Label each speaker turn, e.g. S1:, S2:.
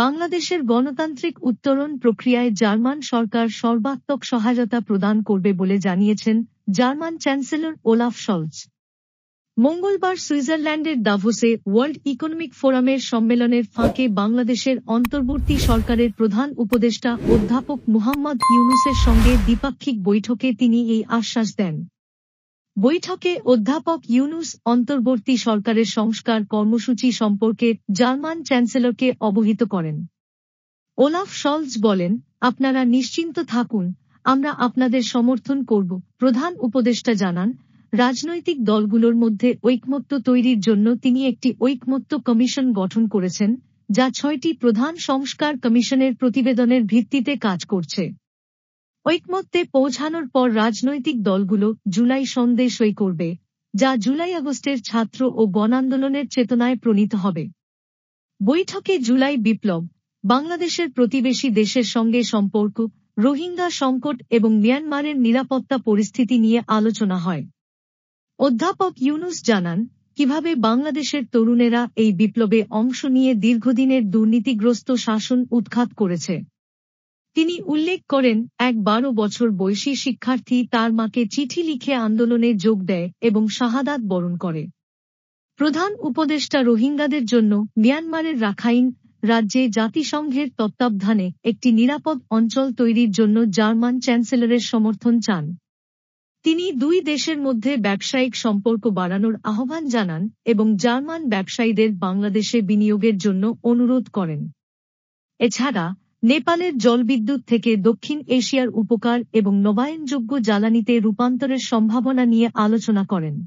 S1: বাংলাদেশের গণতান্ত্রিক উত্তরণ প্রক্রিয়ায় জার্মান সরকার সর্বাত্মক সহায়তা প্রদান করবে বলে জানিয়েছেন জার্মান চ্যান্সেলর ওলাফ শলজ। মঙ্গলবার সুইজারল্যান্ডের দাভোসে ওয়ার্ল্ড ইকোনমিক ফোরামের সম্মেলনের ফাঁকে বাংলাদেশের অন্তর্বর্তী সরকারের প্রধান উপদেষ্টা অধ্যাপক মুহাম্মদ ইউনূসের সঙ্গে দ্বিপাক্ষিক বৈঠকে তিনি এই আশ্বাস দেন। বৈঠকে অধ্যাপক ইউনূস অন্তর্বর্তী সরকারের সংস্কার কর্মসূচি সম্পর্কে জার্মান চ্যান্সেলরকে অবহিত করেন। ওলাফ শলজ বলেন, আপনারা নিশ্চিন্ত থাকুন, আমরা আপনাদের সমর্থন করব। প্রধান উপদেষ্টা জানান, রাজনৈতিক দলগুলোর মধ্যে ঐকমত্য তৈরির জন্য তিনি একটি ঐকমত্য কমিশন গঠন করেছেন, যা 6টি প্রধান সংস্কার কমিশনের প্রতিবেদনের ভিত্তিতে কাজ করছে। ঐকমত্যে পৌঁছানোর পর রাজনৈতিক দলগুলো জুলাই সন্ধে সই করবে, যা জুলাই-আগস্টের ছাত্র ও গণ আন্দোলনের চেতনায় প্রণীত হবে। বৈঠকে জুলাই বিপ্লব, বাংলাদেশের প্রতিবেশী দেশের সঙ্গে সম্পর্ক, রোহিঙ্গা সংকট এবং মিয়ানমারের নিরাপত্তা পরিস্থিতি নিয়ে আলোচনা হয়। অধ্যাপক ইউনূস জানান, কিভাবে বাংলাদেশের তরুণেরা এই বিপ্লবে অংশ নিয়ে দীর্ঘদিনের দুর্নীতিগ্রস্ত শাসন উৎখাত করেছে। তিনি উল্লেখ করেন, এক 12 বছর বয়সী শিক্ষার্থী তার মাকে চিঠি লিখে আন্দোলনে যোগ দেয় এবং শাহাদাত বরণ করে। প্রধান উপদেষ্টা রোহিঙ্গাদের জন্য মিয়ানমারের রাখাইন রাজ্যে জাতিসংঘের তত্ত্বাবধানে একটি নিরাপদ অঞ্চল তৈরির জন্য জার্মান চ্যান্সেলরের সমর্থন চান। তিনি দুই দেশের মধ্যে ব্যবসায়িক সম্পর্ক বাড়ানোর আহ্বান জানান এবং জার্মান ব্যবসায়ীদের বাংলাদেশে বিনিয়োগের জন্য অনুরোধ করেন। এছাড়া নেপালের জলবিদ্যুৎ থেকে দক্ষিণ এশিয়ার উপকার এবং নবায়নযোগ্য জ্বালানিতে রূপান্তরের সম্ভাবনা নিয়ে আলোচনা করেন।